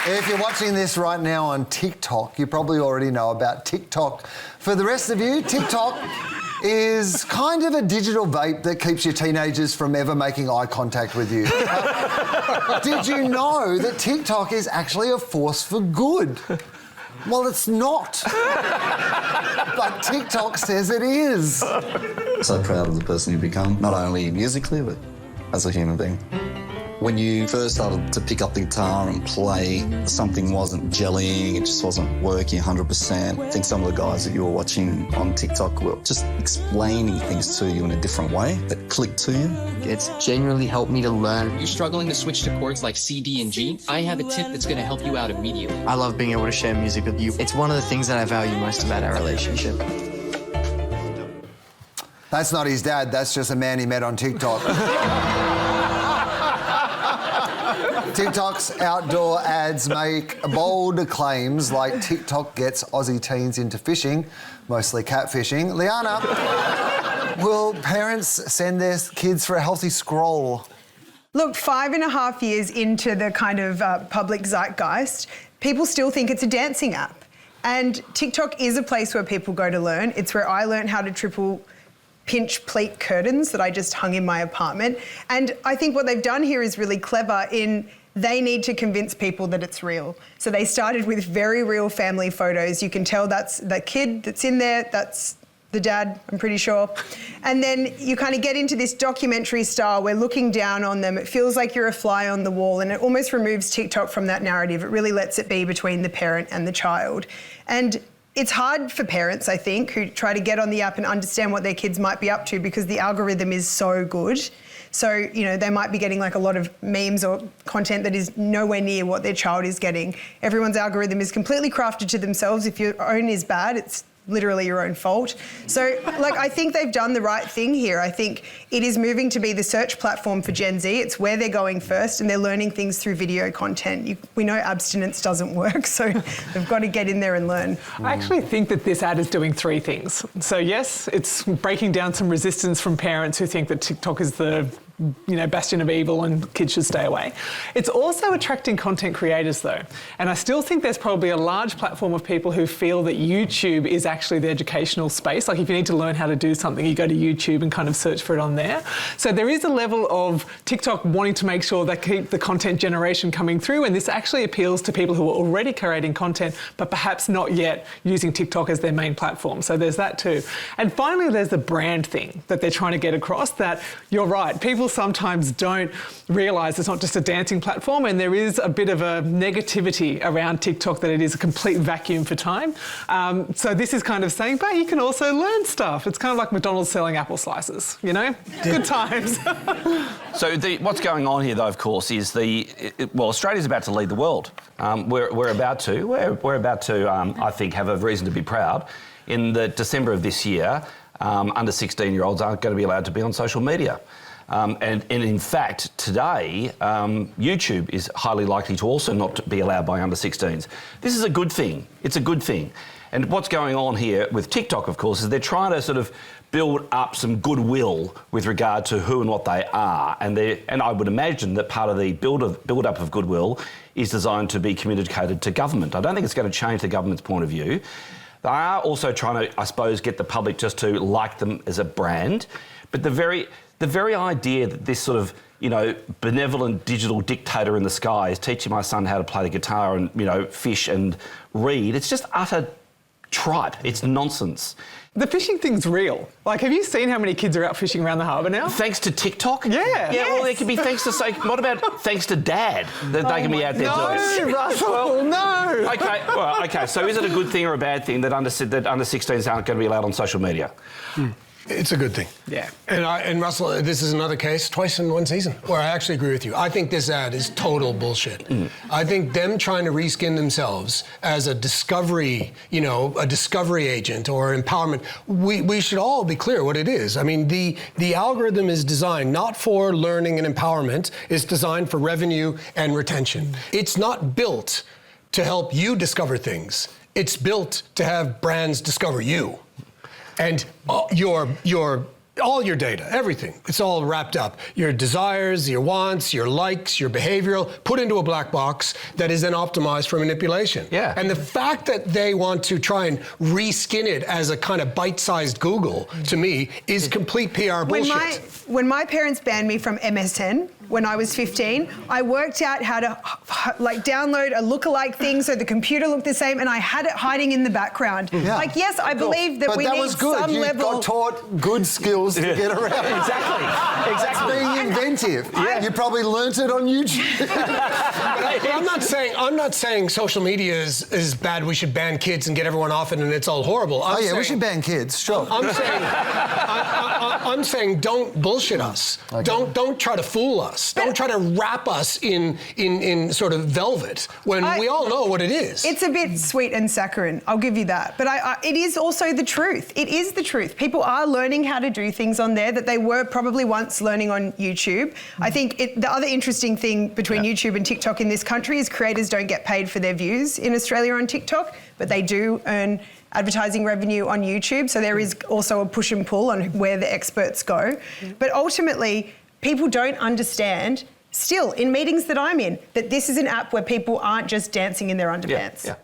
If you're watching this right now on TikTok, you probably already know about TikTok. For the rest of you, TikTok is kind of a digital vape that keeps your teenagers from ever making eye contact with you. Did you know that TikTok is actually a force for good? Well, it's not. But TikTok says it is. So proud of the person you become, not only musically, but as a human being. When you first started to pick up the guitar and play, something wasn't gelling, it just wasn't working 100%. I think some of the guys that you were watching on TikTok were just explaining things to you in a different way that clicked to you. It's genuinely helped me to learn. You're struggling to switch to chords like C, D, and G? I have a tip that's going to help you out immediately. I love being able to share music with you. It's one of the things that I value most about our relationship. That's not his dad, that's just a man he met on TikTok. TikTok's outdoor ads make bold claims like TikTok gets Aussie teens into fishing, mostly catfishing. Liana, will parents send their kids for a healthy scroll? Look, 5.5 years into the kind of public zeitgeist, people still think it's a dancing app. And TikTok is a place where people go to learn. It's where I learned how to triple pinch pleat curtains that I just hung in my apartment. And I think what they've done here is really clever in they need to convince people that it's real. So they started with very real family photos. You can tell that's the kid that's in there, that's the dad, I'm pretty sure. And then you kind of get into this documentary style where looking down on them, it feels like you're a fly on the wall, and it almost removes TikTok from that narrative. It really lets it be between the parent and the child. And it's hard for parents, I think, who try to get on the app and understand what their kids might be up to because the algorithm is so good. So, you know, they might be getting like a lot of memes or content that is nowhere near what their child is getting. Everyone's algorithm is completely crafted to themselves. If your own is bad, it's literally your own fault. So, like, I think they've done the right thing here. I think it is moving to be the search platform for Gen Z. It's where they're going first, and they're learning things through video content. We know abstinence doesn't work, so they've got to get in there and learn. I actually think that this ad is doing three things. So yes, it's breaking down some resistance from parents who think that TikTok is the bastion of evil and kids should stay away. It's also attracting content creators though. And I still think there's probably a large platform of people who feel that YouTube is actually the educational space. Like if you need to learn how to do something, you go to YouTube and kind of search for it on there. So there is a level of TikTok wanting to make sure they keep the content generation coming through, and this actually appeals to people who are already creating content, but perhaps not yet using TikTok as their main platform. So there's that too. And finally, there's the brand thing that they're trying to get across, that you're right, people sometimes don't realise it's not just a dancing platform, and there is a bit of a negativity around TikTok that it is a complete vacuum for time. So this is kind of saying, but you can also learn stuff. It's kind of like McDonald's selling apple slices, you know? Good times. So what's going on here, though, of course, is Australia's about to lead the world. We're about to, I think, have a reason to be proud. In the December of this year, under 16-year-olds aren't going to be allowed to be on social media. And in fact, today, YouTube is highly likely to also not be allowed by under 16s. This is a good thing. It's a good thing. And what's going on here with TikTok, of course, is they're trying to sort of build up some goodwill with regard to who and what they are. And I would imagine that part of the build-up of goodwill is designed to be communicated to government. I don't think it's going to change the government's point of view. They are also trying to, I suppose, get the public just to like them as a brand. But the very idea that this sort of, benevolent digital dictator in the sky is teaching my son how to play the guitar and, fish and read, it's just utter tripe. It's nonsense. The fishing thing's real. Like, have you seen how many kids are out fishing around the harbour now? Thanks to TikTok? Yeah. Yeah, yes. Well, it could be thanks to, what about thanks to Dad that they can be out there doing? No, Russell, no. Okay, so is it a good thing or a bad thing that under 16s aren't going to be allowed on social media? It's a good thing. Yeah. And Russell, this is another case, twice in one season, where I actually agree with you. I think this ad is total bullshit. I think them trying to reskin themselves as a discovery, a discovery agent or empowerment, we should all be clear what it is. I mean, the algorithm is designed not for learning and empowerment, it's designed for revenue and retention. It's not built to help you discover things. It's built to have brands discover you. And your all your data, everything. It's all wrapped up. Your desires, your wants, your likes, your behavioral, put into a black box that is then optimized for manipulation. Yeah. And the fact that they want to try and reskin it as a kind of bite-sized Google, to me, is complete PR bullshit. When my parents banned me from MSN when I was 15, I worked out how to like download a lookalike thing so the computer looked the same, and I had it hiding in the background. Yeah. Like, yes, I believe that we need some you level. got taught good skills to get around. Exactly. Being inventive. You probably learnt it on YouTube. But I'm not saying social media is bad. We should ban kids and get everyone off it, and it's all horrible. We should ban kids. Sure. I'm saying don't bullshit us. Okay. Don't try to fool us. Don't try to wrap us in sort of velvet when we all know what it is. It's a bit sweet and saccharine, I'll give you that. But it is also the truth. It is the truth. People are learning how to do things on there that they were probably once learning on YouTube. I think the other interesting thing between YouTube and TikTok in this country is creators don't get paid for their views in Australia on TikTok, but they do earn advertising revenue on YouTube. So there is also a push and pull on where the experts go. But ultimately, people don't understand, still, in meetings that I'm in, that this is an app where people aren't just dancing in their underpants. Yeah.